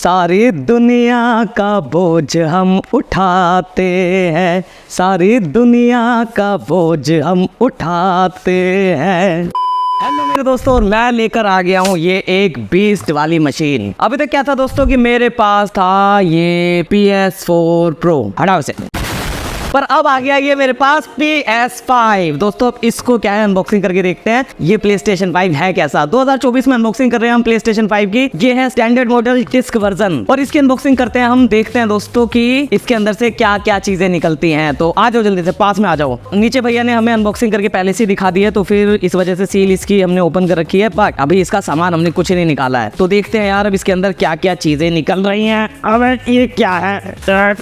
सारी दुनिया का बोझ हम उठाते हैं, सारी दुनिया का बोझ हम उठाते हैं। हेलो मेरे दोस्तों, और मैं लेकर आ गया हूँ ये एक बीस्ट वाली मशीन। अभी तक क्या था दोस्तों कि मेरे पास था ये PS4 Pro, हटाओ इसे। पर अब आ गया ये मेरे पास PS5। दोस्तों अब इसको क्या है, अनबॉक्सिंग करके देखते हैं ये PlayStation 5 है कैसा। 2024 में अनबॉक्सिंग कर रहे हैं हम PlayStation 5 की। ये है स्टैंडर्ड मॉडल डिस्क वर्जन, और इसकी अनबॉक्सिंग करते हैं हम। देखते हैं दोस्तों कि इसके अंदर से क्या क्या चीजें निकलती हैं। तो आ जाओ जल्दी से, पास में आ जाओ। नीचे भैया ने हमें अनबॉक्सिंग करके पहले से दिखा दी है, तो फिर इस वजह से सील इसकी हमने ओपन कर रखी है। बट अभी इसका सामान हमने कुछ नहीं निकाला है, तो देखते हैं यार अब इसके अंदर क्या क्या चीजें निकल रही हैं। अब ये क्या है?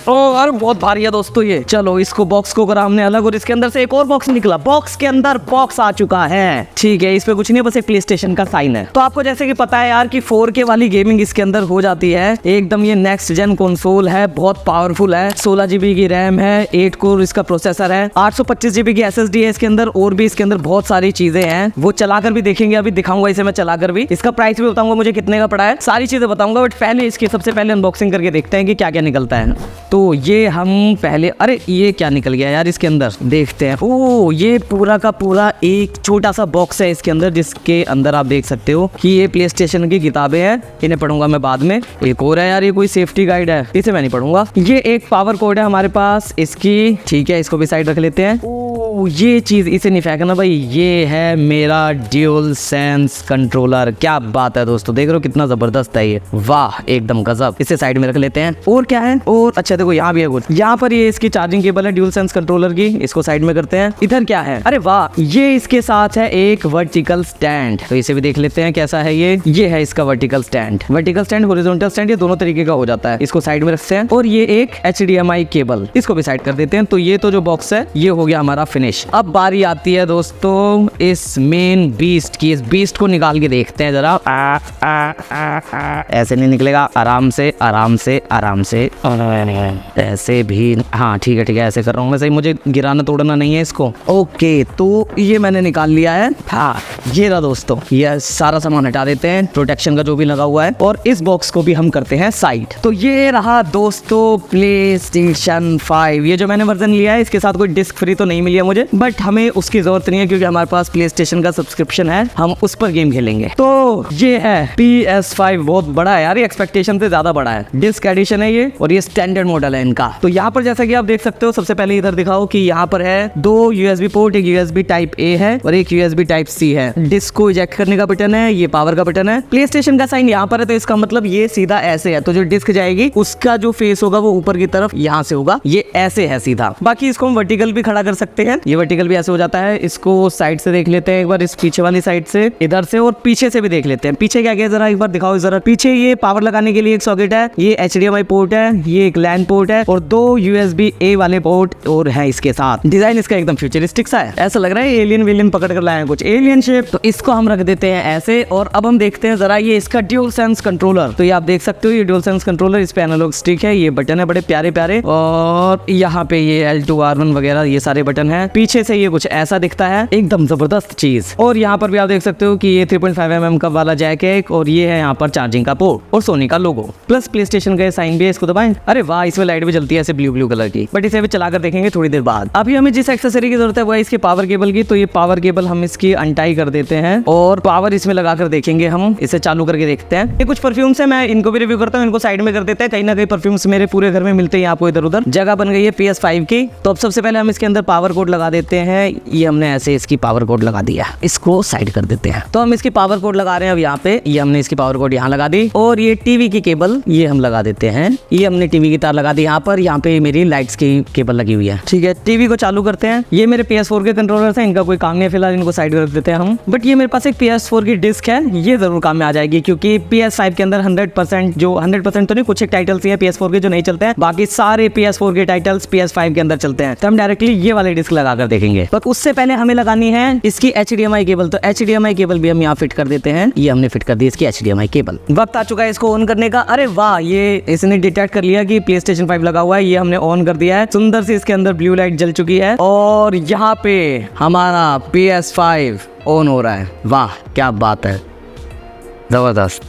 और बहुत भारी है दोस्तों ये। चलो इसको बॉक्स को हमने अलग, और इसके अंदर से एक और बॉक्स निकला। बॉक्स के अंदर बॉक्स आ चुका है। ठीक है, इस पे कुछ नहीं, बस एक PlayStation का साइन है। तो आपको जैसे कि पता है यार कि 4K वाली गेमिंग इसके अंदर हो जाती है एकदम। ये नेक्स्ट जेन कंसोल है, बहुत पावरफुल है। 16 GB की रैम है, 8 कोर इसका प्रोसेसर है, 825 GB की SSD है इसके अंदर, और भी इसके अंदर बहुत सारी चीजें हैं। वो चलाकर भी देखेंगे, अभी दिखाऊंगा इसे मैं चलाकर भी। इसका प्राइस भी बताऊंगा मुझे कितने का पड़ा है, सारी चीजें बताऊंगा। बट पहले इसकी सबसे पहले अनबॉक्सिंग करके देखते हैं कि क्या क्या निकलता है। तो ये हम पहले, अरे ये क्या निकल गया यार इसके अंदर, देखते हैं। ओ ये पूरा का पूरा एक छोटा सा बॉक्स है इसके अंदर, जिसके अंदर आप देख सकते हो कि ये PlayStation की किताबें हैं। इन्हें पढ़ूंगा मैं बाद में। एक और है यार, ये कोई सेफ्टी गाइड है, इसे मैं नहीं पढ़ूंगा। ये एक पावर कोड है हमारे पास इसकी, ठीक है, इसको भी साइड रख लेते हैं। ओ ये चीज इसे नहीं फेंकना भाई, ये है मेरा ड्यूल सेंस कंट्रोलर। क्या बात है दोस्तों, देख रहे हो कितना जबरदस्त है ये, वाह एकदम गजब। इसे साइड में रख लेते हैं। और क्या है, और अच्छा देखो यहाँ भी है कुछ। यहाँ पर ये इसकी चार्जिंग केबल है ड्यूल सेंस कंट्रोलर की, इसको साइड में करते हैं। इधर क्या है, अरे वाह, ये इसके साथ है एक वर्टिकल स्टैंड। तो इसे भी देख लेते हैं कैसा है ये है इसका vertical stand. Vertical stand, horizontal stand, ये दोनों तरीके का हो जाता है। इसको साइड में रखते हैं। और ये एक HDMI केबल, इसको भी साइड कर देते हैं। तो ये तो जो बॉक्स है ये हो गया हमारा फिनिश। अब बारी आती है दोस्तों इस मेन बीस्ट की। इस बीस्ट को निकाल के देखते हैं जरा। ऐसे नहीं निकलेगा, आराम से आराम से आराम से, ऐसे भी, हाँ ठीक है ऐसे कर रहा हूँ मैं, सही मुझे गिराना तोड़ना नहीं है इसको। ओके, तो ये मैंने निकाल लिया है। हाँ ये रहा दोस्तों, ये सारा सामान हटा देते हैं, प्रोटेक्शन का जो भी लगा हुआ है, और इस बॉक्स को भी हम करते हैं साइड। तो ये रहा दोस्तों PlayStation 5। ये जो मैंने वर्जन लिया है, इसके साथ कोई डिस्क फ्री तो नहीं मिली है मुझे, बट हमें उसकी जरूरत नहीं है क्योंकि हमारे पास PlayStation का सब्सक्रिप्शन है, हम उस पर गेम खेलेंगे। तो ये है PS5, बहुत बड़ा है यार, ये एक्सपेक्टेशन से ज्यादा बड़ा है। डिस्क एडिशन है ये, और ये स्टैंडर्ड मॉडल है इनका। तो यहाँ पर जैसा कि आप देख सकते हो, सबसे पहले इधर दिखाओ कि यहाँ पर है 2 USB पोर्ट, एक USB टाइप A है और एक USB टाइप C है। डिस्क को इजेक्ट करने का बटन है, ये पावर का बटन है। PlayStation का साइन यहाँ पर है, तो इसका मतलब ये सीधा ऐसे है। तो जो डिस्क जाएगी उसका जो फेस होगा वो ऊपर की तरफ यहाँ से होगा, ये ऐसे है सीधा। बाकी इसको हम वर्टिकल भी खड़ा कर सकते हैं, ये वर्टिकल भी ऐसे हो जाता है। इसको साइड से देख लेते हैं एक बार, इस पीछे वाली साइड से, इधर से और पीछे से भी देख लेते हैं। पीछे क्या जरा एक बार दिखाओ जरा। पीछे ये पावर लगाने के लिए एक सॉकेट है, ये HDMI पोर्ट है, ये एक LAN पोर्ट है, और 2 USB A वाले पोर्ट और है इसके साथ। डिजाइन इसका एकदम फ्यूचरिस्टिक सा है, ऐसा लग रहा है एलियन वेलियन पकड़ कर लाए हैं, कुछ एलियन शेप। तो इसको हम रख देते हैं ऐसे, और अब हम देखते हैं जरा ये इसका ड्यूल सेंस कंट्रोलर। तो ये आप देख सकते हो, ये ड्यूल सेंस कंट्रोलर, इस पे एनालॉग स्टिक है, ये बटन है बड़े प्यारे प्यारे, और यहाँ पे ये L2 R1 वगैरह ये सारे बटन है। पीछे से ये कुछ ऐसा दिखता है, एकदम जबरदस्त चीज। और यहाँ पर भी आप देख सकते हो कि ये 3.5 mm का वाला जैक है, और ये है यहाँ पर चार्जिंग का पोर्ट और सोनी का लोगो, प्लस PlayStation का साइन भी है। इसको दबाएं, अरे वाह, इसमें लाइट भी जलती है ऐसे ब्लू कलर की, बट इसे भी चलाकर देखेंगे थोड़ी देर बाद। अभी हमें जिस एक्सेसरी की जरूरत है वो है इसके पावर केबल की। तो ये पावर केबल हम इसकी अनटाई कर देते हैं, और पावर इसमें लगाकर देखेंगे हम, इसे चालू करके देखते हैं। ये कुछ परफ्यूम्स है, मैं इनको भी रिव्यू करता हूँ, इनको साइड में कर देते हैं। कहीं ना कहीं परफ्यूम्स मेरे पूरे घर में मिलते हैं आपको, इधर उधर जगह बन गई है PS5 की। तो अब सबसे पहले हम इसके अंदर पावर कोड लगा देते हैं। ये हमने ऐसे इसकी पावर कोड लगा दिया, इसको साइड कर देते हैं। तो हम इसकी पावर कोड लगा रहे हैं अब यहाँ पे, ये हमने इसकी पावर कोड यहाँ लगा दी। और ये टीवी की केबल ये हम लगा देते हैं, ये हमने टीवी की तार लगा दी यहाँ पर। यहाँ पे मेरी लाइट्स की केबल लगी हुई है, ठीक है। टीवी को चालू करते हैं। ये मेरे PS4 के कंट्रोलर हैं, इनका कोई काम नहीं है फिलहाल, इनको साइड कर देते हैं हम। बट ये मेरे पास एक PS4 की डिस्क है, ये जरूर काम में आ जाएगी, क्योंकि PS5 के अंदर 100% जो 100% तो नहीं, कुछ एक टाइटल्स ही है PS4 के जो नहीं चलते हैं, बाकी सारे PS4 के टाइटल्स PS5 के अंदर चलते हैं। तो हम डायरेक्टली ये वाले डिस्क लगाकर देखेंगे। पर उससे पहले हमें लगानी है इसकी HDMI केबल। तो HDMI केबल भी हम यहाँ फिट कर देते हैं, ये हमने फिट कर दी इसकी HDMI केबल। वक्त आ चुका है इसको ऑन करने का। अरे वाह, ये इसने डिटेक्ट कर लिया कि PlayStation 5 लगा हुआ है, ये हमने ऑन कर दिया है। सुंदर सी इसके अंदर ब्लू लाइट जल चुकी है, और यहाँ पे हमारा PS5 ऑन हो रहा है। वाह क्या बात है, जबरदस्त।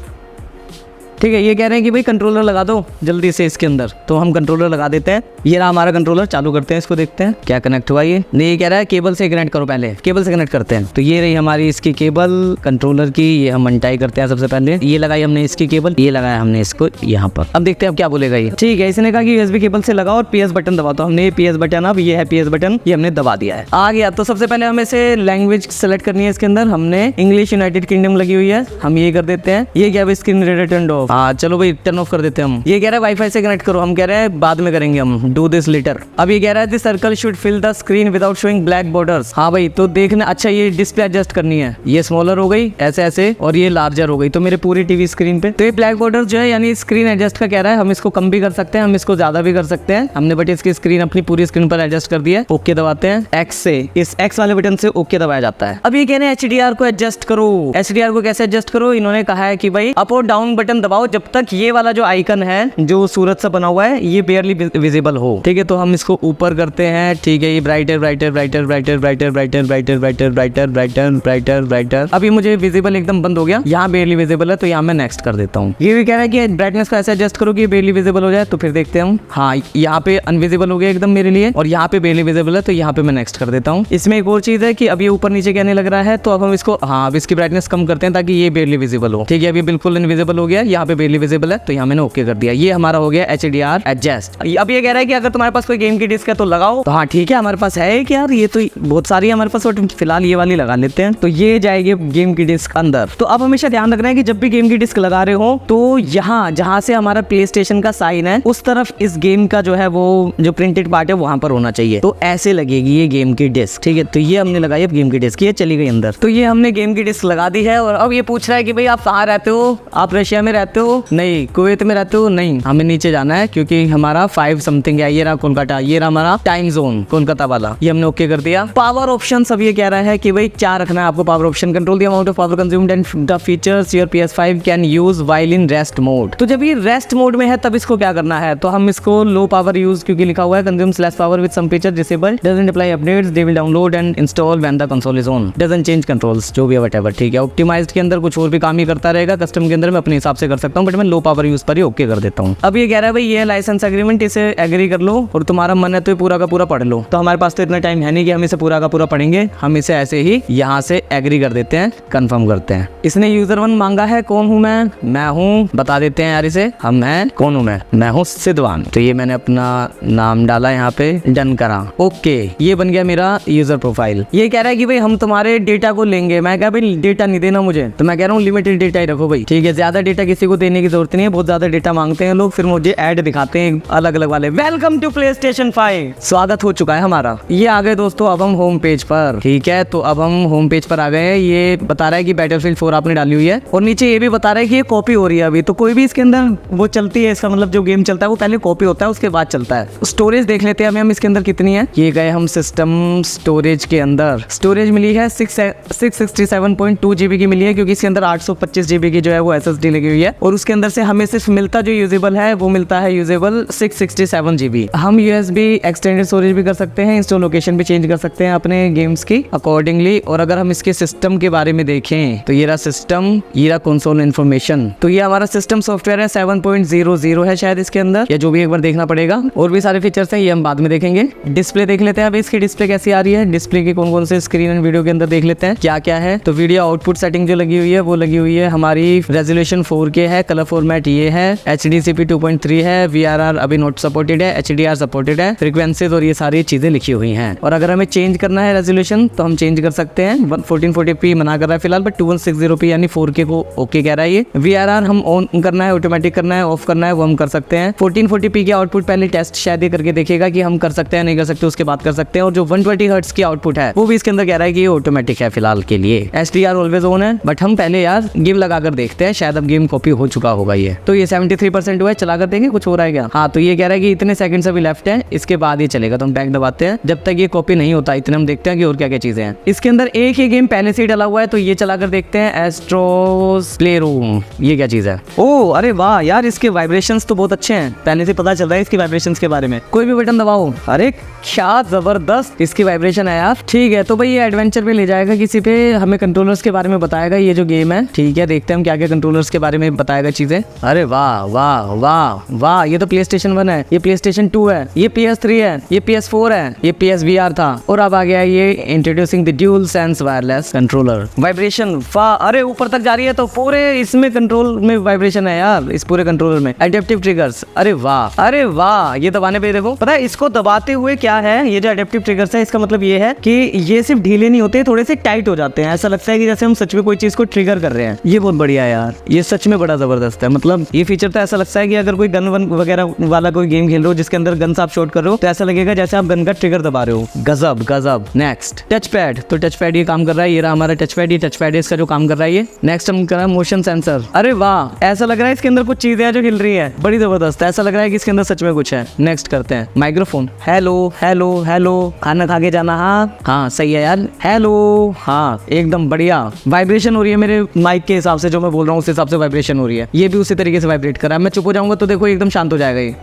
ठीक है, ये कह रहे हैं कि भाई कंट्रोलर लगा दो जल्दी से इसके अंदर, तो हम कंट्रोलर लगा देते हैं। ये रहा हमारा कंट्रोलर, चालू करते हैं इसको, देखते हैं क्या कनेक्ट हुआ। ये नहीं, ये कह रहा है केबल से कनेक्ट करो, पहले केबल से कनेक्ट करते हैं। तो ये रही हमारी इसकी केबल कंट्रोलर की, ये हम अनटाई करते हैं सबसे पहले। ये लगाई हमने इसकी केबल, ये लगाया हमने इसको यहाँ पर। अब देखते हैं अब क्या बोलेगा ये। ठीक है, इसने कहा कि यूएसबी केबल से लगाओ और PS बटन दबाओ, तो हमने ये PS बटन, अब ये है PS बटन, ये हमने दबा दिया है। आ गया। तो सबसे पहले हमें से लैंग्वेज सेलेक्ट करनी है। इसके अंदर हमने इंग्लिश यूनाइटेड किंगडम लगी हुई है, हम ये कर देते हैं। ये क्या स्क्रीन रीडर टर्न ऑफ, हाँ चलो भाई टर्न ऑफ कर देते हैं हम। ये कह रहा है वाईफाई से कनेक्ट करो, हम कह रहे हैं बाद में करेंगे, हम डू दिस लेटर। अब ये कह रहा है this circle should fill the screen without showing black borders. हाँ भाई, तो देखना, अच्छा ये डिस्प्ले एडजस्ट करनी है, ये स्मॉलर हो गई ऐसे ऐसे और ये लार्जर हो गई, तो मेरे पूरी टीवी स्क्रीन पे। तो ये ब्लैक बॉर्डर जो है यानी स्क्रीन एडजस्ट का कह रहा है, हम इसको कम भी कर सकते हैं, हम इसको ज्यादा भी कर सकते हैं हमने, बट इसकी स्क्रीन अपनी पूरी स्क्रीन पर एडजस्ट कर दिया है। ओके दबाते हैं, एक्स से, इस एक्स वाले बटन से ओके दबाया जाता है। अब ये कह रहे हैं HDR को एडजस्ट करो। HDR को कैसे एडजस्ट करो, इन्होंने कहा है कि भाई अप और डाउन बटन दबाओ जब तक ये वाला जो आइकन है जो सूरज सा बना हुआ है ये बेयरली विजिबल हो। ठीक है, तो हम इसको ऊपर करते हैं। ठीक है, ये brighter brighter brighter brighter brighter brighter brighter brighter brighter brighter brighter brighter. अभी मुझे विजिबल एकदम बंद हो गया, यहाँ बेयरली विजिबल है, तो यहाँ मैं नेक्स्ट कर देता हूँ। ये भी कह रहा है कि ब्राइटनेस को ऐसे एडजस्ट करो कि बेयरली विजिबल हो जाए, तो फिर देखते हैं हम। हाँ, यहाँ पे अनविजिबल हो गया एकदम मेरे लिए, और यहाँ पे बेयरली विजिबल है, तो यहाँ पे मैं नेक्स्ट कर देता हूँ। इसमें एक और चीज है कि अब ये ऊपर नीचे कहने लग रहा है, तो अब हम इसको, हाँ अब इसकी ब्राइटनेस कम करते हैं ताकि ये बेयरली विजिबल हो। ठीक है, अभी बिल्कुल इनविजिबल हो गया, यहाँ पे बेयरली विजिबल है, तो यहाँ मैंने ओके कर दिया। ये हमारा हो गया HDR एडजस्ट। अब ये कह रहा है कि अगर तुम्हारे पास कोई गेम की डिस्क है तो लगाओ, तो हाँ ठीक है हमारे पास है कि यार ये तो बहुत सारी है हमारे पास, और फिलहाल ये वाली लगा लेते हैं, तो ये जाएगी गेम की डिस्क अंदर। तो अब हमेशा ध्यान रखना है कि जब भी गेम की डिस्क लगा रहे हो तो यहाँ जहाँ से हमारा प्ले स्टेशन का साइन है उस तरफ इस गेम का जो है वो जो प्रिंटेड पार्ट है वहां पर होना चाहिए, तो ऐसे लगेगी ये गेम की डिस्क। ठीक है, तो ये हमने लगाई अब गेम की डिस्क, ये चली गई अंदर। तो ये हमने गेम की डिस्क लगा दी है, और अब ये पूछ रहा है कि भाई आप कहाँ रहते हो, आप रशिया में रहते हो, नहीं कुवैत में रहते हो, नहीं हमें नीचे जाना है क्योंकि हमारा 5 समथिंग है। ये रहा कोलकाता, ये रहा हमारा टाइम जोन कोलकाता वाला, ये हमने ओके कर दिया। पावर ऑप्शन सब ये कह रहा है कि भाई क्या रखना है आपको power option, control the amount of power consumed and the features your PS5 can use while in rest mode. तो जब ये रेस्ट मोड में है तब इसको क्या करना है, तो हम इसको लो पावर यूज, क्योंकि लिखा हुआ है consumes less power with some feature disable, doesn't apply updates, they will download and install when the console is on, doesn't change controls, जो भी है व्हाटएवर। ठीक है, ऑप्टिमाइज्ड के अंदर कुछ और भी काम ही करता रहेगा, कस्टम के अंदर मैं अपने हिसाब से कर सकता हूँ, बट मैं लो पावर यूज पर ही ओके कर देता हूँ। अब ये कह रहा है भाई ये लाइसेंस एग्रीमेंट, इसे एग्री कर लो और तुम्हारा मन है तो ये पूरा का पूरा पढ़ लो। तो हमारे पास तो इतना टाइम है नहीं कि हम इसे पूरा का पूरा पढ़ेंगे, हम इसे ऐसे ही यहाँ से एग्री कर देते हैं, कंफर्म करते हैं। इसने यूजर 1 मांगा है, कौन हूँ मैं हूँ, बता देते हैं यार इसे हम हैं, कौन हूँ मैं हूँ सिद्धवान। तो ये मैंने अपना नाम डाला, यहाँ पे डन करा, ओके ये बन गया मेरा यूजर प्रोफाइल। ये कह रहा है कि भाई हम तुम्हारे डेटा को लेंगे, मैं कहा भाई डेटा नहीं देना मुझे, तो मैं कह रहा हूँ लिमिटेड डेटा ही रखो भाई। ठीक है, ज्यादा डेटा किसी को देने की जरूरत नहीं है, बहुत ज्यादा डेटा मांगते हैं लोग, फिर मुझे ऐड दिखाते हैं अलग अलग वाले। वेलकम टू PlayStation 5, स्वागत हो चुका है हमारा। ये आ गए दोस्तों अब हम होम पेज पर। ठीक है, तो अब हम होम पेज पर आ गए हैं। ये बता रहा है कि Battlefield 4 आपने डाली हुई है, और नीचे ये भी बता रहा है कि ये कॉपी हो रही है अभी, तो कोई भी इसके अंदर वो चलती है, इसका मतलब जो गेम चलता है वो पहले कॉपी होता है उसके बाद चलता है। स्टोरेज देख लेते हैं हम इसके अंदर कितनी है। ये गए हम सिस्टम स्टोरेज के अंदर, स्टोरेज मिली है 667.2 GB की मिली है, क्योंकि इसके अंदर 825 GB की जो है वो SSD लगी हुई है, और उसके अंदर से हमें सिर्फ मिलता जो यूजेबल है वो मिलता है यूजेबल 667 GB। हम USB एक्सटेंडेड स्टोरेज भी कर सकते हैं, इंस्टॉल लोकेशन भी चेंज कर सकते हैं अपने गेम्स की अकॉर्डिंगली। और अगर हम इसके सिस्टम के बारे में देखें तो ये रहा सिस्टम, ये रहा कंसोल इन्फॉर्मेशन। तो ये हमारा सिस्टम सॉफ्टवेयर है 7.00 है शायद इसके अंदर, या जो भी एक बार देखना पड़ेगा। और भी सारे फीचर्स हैं, ये हम बाद में देखेंगे। डिस्प्ले देख लेते हैं अब इसकी डिस्प्ले कैसी आ रही है, डिस्प्ले के कौन कौन से स्क्रीन एंड वीडियो के अंदर देख लेते हैं क्या क्या है। तो वीडियो आउटपुट सेटिंग जो लगी हुई है वो लगी हुई है हमारी, रेजोल्यूशन 4K है, कलर फॉर्मेट ये है, HDCP 2.3 है, VRR अभी नॉट सपोर्टेड है, HDR सपोर्टेड है, फ्रीक्वेंसीज और ये सारी चीजें लिखी हुई हैं। और अगर हमें चेंज करना है रेजोल्यूशन तो हम चेंज कर सकते हैं। 1440p मना कर रहा है फिलहाल, बट 2160p यानी 4K को ओके कह रहा है ये। VRR हम ऑन करना है, ऑटोमेटिक करना है, ऑफ करना है, वो हम कर सकते हैं। 1440p की आउटपुट पहले टेस्ट शायद ये करके देखेगा कि हम कर सकते हैं नहीं कर सकते, उसके बाद कर सकते हैं। और जो 120 हर्ट्ज की आउटपुट है वो भी इसके अंदर कह रहा है कि ये ऑटोमेटिक है फिलहाल के लिए। HDR ऑलवेज ऑन है, बट हम पहले यार गेम लगा कर देखते हैं, शायद अब गेम कॉपी हो चुका होगा ये। तो ये 73% हुआ है, चला कर देंगे कुछ हो रहा है क्या। हाँ, तो ये कह रहा है कि इतने सेकंड्स अभी लेफ्ट है, इसके बाद ये चलेगा, तो हम बैक दबाते हैं। जब तक ये कॉपी नहीं होता इतने हम देखते हैं कि और क्या क्या चीजें हैं। इसके अंदर एक ही गेम पहले से ही डला हुआ है, तो ये चला कर देखते हैं, एस्ट्रोस प्लेरूम। ये क्या चीज है, ओ अरे वाह यार, इसके वाइब्रेशंस तो बहुत अच्छे हैं, पहले से पता चल रहा है इसकी वाइब्रेशंस के बारे में। कोई भी बटन दबाओ, अरे क्या जबरदस्त इसकी वाइब्रेशन है यार। ठीक है, तो भाई ये एडवेंचर पे ले जाएगा किसी पे, हमें कंट्रोलर्स के बारे में बताएगा ये जो गेम है। ठीक है, देखते हैं हम क्या क्या कंट्रोलर्स के बारे में बता बताएगा चीजें। अरे वाह वाह वाह वाह, ये तो PlayStation 1 है, ये PlayStation 2 है, ये PS3 है, ये PS4 है, ये PSVR था, और अब आ गया ये introducing the dual sense wireless controller. Vibration, वाह, अरे ऊपर तक जा रही है, तो पूरे इसमें कंट्रोल में वाइब्रेशन है यार, इस पूरे कंट्रोलर में। एडेप्टिव ट्रिगर्स, अरे वाह, अरे वाह, ये दबाने पे देखो, पता है इसको दबाते हुए क्या है, ये जो एडेप्टिव ट्रिगर्स है इसका मतलब ये है कि ये सिर्फ ढीले नहीं होते, थोड़े से टाइट हो जाते हैं। ऐसा लगता है कि जैसे हम सच में कोई चीज को ट्रिगर कर रहे हैं। ये बहुत बढ़िया है यार, ये सच में बड़ा जबरदस्त है। मतलब ये फीचर तो ऐसा लगता है कि अगर कोई गन वन वगैरह वाला कोई गेम खेल रहे हो जिसके अंदर गन आप शॉट कर रहे हो, तो ऐसा लगेगा जैसे आप गन का ट्रिगर दबा रहे हो। गजब गजब। नेक्स्ट टच पैड, तो टच पैड ये काम कर रहा है, ये रहा हमारा टच पैड, ये टच पैड है इसका जो काम कर रहा है ये। नेक्स्ट हम कर रहा है मोशन सेंसर। अरे वाह, ऐसा लग रहा है इसके अंदर कुछ चीजें हैं जो हिल रही है, बड़ी जबरदस्त। ऐसा लग रहा है कि इसके अंदर सच में कुछ है। नेक्स्ट करते हैं माइक्रोफोन। हेलो हेलो हेलो, खाना खा के जाना, हाँ हाँ सही है यार, हेलो, हाँ एकदम बढ़िया। वाइब्रेशन हो रही है मेरे माइक के हिसाब से, जो मैं बोल रहा हूँ उस हिसाब से वाइब्रेशन हो रही है। ये भी उसी तरीके से वाइब्रेट कर रहा है। मैं चुप हो जाऊंगा तो देखो एकदम शांत हो जाएगा ये।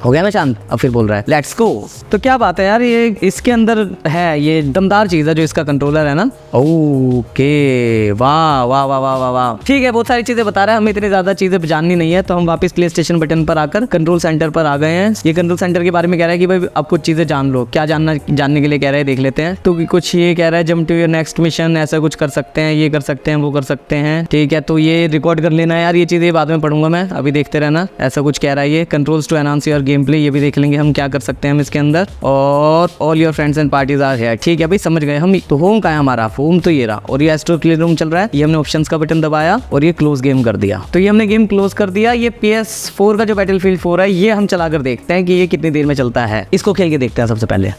हो गया ना शांत, अब फिर बोल रहा है लेट्स गो। तो क्या बात है यार, ये इसके अंदर है, ये दमदार चीज है जो इसका कंट्रोलर है ना। ओके, वाह वाह वाह वाह वाह वाह, ठीक है, बहुत सारी चीजें बता रहा है, हमें इतनी ज्यादा चीजें जाननी नहीं है, तो हम वापस PlayStation बटन पर आकर कंट्रोल सेंटर पर आ गए हैं। ये कंट्रोल सेंटर के बारे में कह रहा है कि भाई अब कुछ चीजें जान लो। क्या जानने के लिए कह रहा है, देख लेते हैं। तो कुछ ये कह रहा है jump to your next mission, ऐसा कुछ कर सकते हैं, ये कर सकते हैं, वो कर सकते हैं, ठीक है। तो ये रिकॉर्ड कर लेना है यार, ये चीजें बाद में पढ़ूंगा मैं, अभी देखते रहना। ऐसा कुछ कह रहा है ये। Controls to enhance your game play, ये भी देख लेंगे हम क्या कर सकते हैं हम इसके अंदर। और all your friends and parties are here, ठीक है भाई समझ गए हम। तो होम का है हमारा, होम तो ये रहा, और ये एस्ट्रो क्लियर रूम चल रहा है। ये हमने ऑप्शंस का बटन दबाया और ये क्लोज गेम कर दिया, तो ये हमने गेम क्लोज कर दिया। ये PS4 का जो बैटलफील्ड 4 है, ये हम चला कर देखते हैं कि ये कितनी देर में चलता है। इसको खेल के देखते हैं सबसे पहले।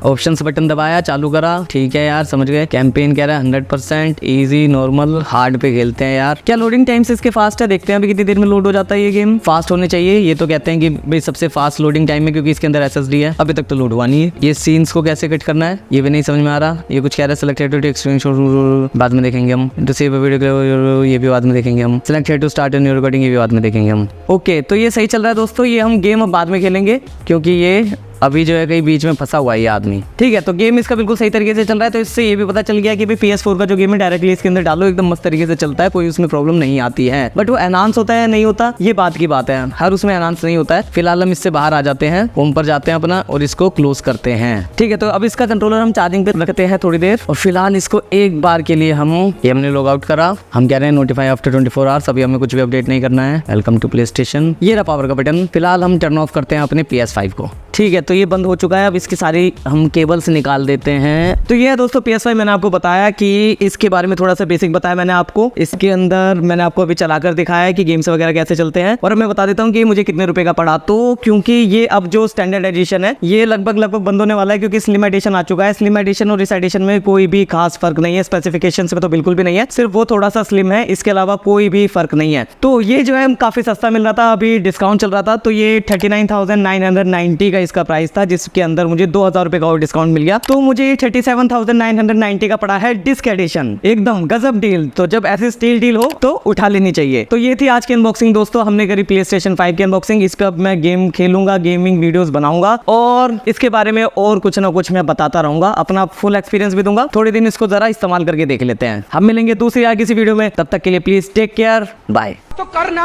ऑप्शंस बटन दबाया, चालू करा, ठीक है यार समझ गए। कैंपेन कह रहा है 100% इजी, नॉर्मल, हार्ड पे खेलते हैं यार। क्या लोडिंग टाइम्स इसके फास्ट है, देखते हैं अभी कितनी देर में लोड हो जाता है ये गेम। फास्ट होने चाहिए, ये तो कहते हैं कि भाई सबसे फास्ट लोडिंग टाइम है क्योंकि इसके अंदर SSD है। अभी तक तो लोड हुआ नहीं है। ये सीन्स को कैसे कट करना है ये भी नहीं समझ में आ रहा। ये कुछ कह रहा है सेलेक्टेड टू टेक स्क्रीनशॉट, बाद में देखेंगे हम। टू सेव अ वीडियो, ये भी बाद में देखेंगे हम। Selected to start new recording, ये भी बाद में देखेंगे हम। ओके, तो ये सही चल रहा है दोस्तों। ये हम गेम अब बाद में खेलेंगे क्योंकि ये अभी जो है कहीं बीच में फंसा हुआ है ये आदमी, ठीक है। तो गेम इसका बिल्कुल सही तरीके से चल रहा है, तो इससे ये भी पता चल गया कि भाई PS4 का जो गेम है डायरेक्टली इसके अंदर डालो, एकदम मस्त तरीके से चलता है, कोई उसमें प्रॉब्लम नहीं आती है। बट वो एनहांस होता है नहीं होता, ये बात की बात है, हर उसमें एनहांस नहीं होता है। फिलहाल हम इससे बाहर आ जाते हैं, होम पर जाते हैं अपना और इसको क्लोज करते हैं, ठीक है। तो अब इसका कंट्रोलर हम चार्जिंग पे रखते हैं थोड़ी देर, और फिलहाल इसको एक बार के लिए हमने लॉग आउट करा। हम कह रहे हैं नोटिफाई आफ्टर 24 आवर्स, अभी हमें कुछ भी अपडेट नहीं करना है। वेलकम टू PlayStation, ये रहा पावर का बटन। फिलहाल हम टर्न ऑफ करते हैं अपने PS5 को, ठीक है। तो ये बंद हो चुका है, अब इसकी सारी हम केबल्स निकाल देते हैं। तो ये है दोस्तों PS5, मैंने आपको बताया कि इसके बारे में थोड़ा सा बेसिक बताया मैंने आपको। इसके अंदर मैंने आपको अभी चलाकर दिखाया है कि गेम्स वगैरह कैसे चलते हैं, और मैं बता देता हूँ कि मुझे कितने रुपए का पड़ा। तो क्योंकि ये अब जो स्टैंडर्ड एडिशन है ये लगभग बंद होने वाला है, क्योंकि स्लिम एडिशन आ चुका है। स्लिम एडिशन और इस एडिशन में कोई भी खास फर्क नहीं है, स्पेसिफिकेशन में तो बिल्कुल भी नहीं है, सिर्फ वो थोड़ा सा स्लिम है, इसके अलावा कोई भी फर्क नहीं है। तो ये जो है काफी सस्ता मिल रहा था, अभी डिस्काउंट चल रहा था, तो ये 39,990 का इसका प्राइस था, जिसके अंदर मुझे 2,000 रुपए का और डिस्काउंट मिल गया। तो मुझे 37,990 का पड़ा है डिस्क एडिशन, एकदम गजब डील। तो जब ऐसी स्टील डील हो तो उठा लेनी चाहिए। तो ये थी आज की अनबॉक्सिंग दोस्तों, हमने करी PlayStation 5 की अनबॉक्सिंग। इस पे अब मैं गेम खेलूंगा, गेमिंग वीडियोस बनाऊंगा, और इसके बारे में और कुछ ना कुछ मैं बताता रहूंगा, अपना फुल एक्सपीरियंस भी दूंगा। थोड़े दिन इसको जरा इस्तेमाल करके देख लेते हैं। हम मिलेंगे दूसरी किसी वीडियो में, तब तक के लिए प्लीज टेक केयर, बाय। तो करना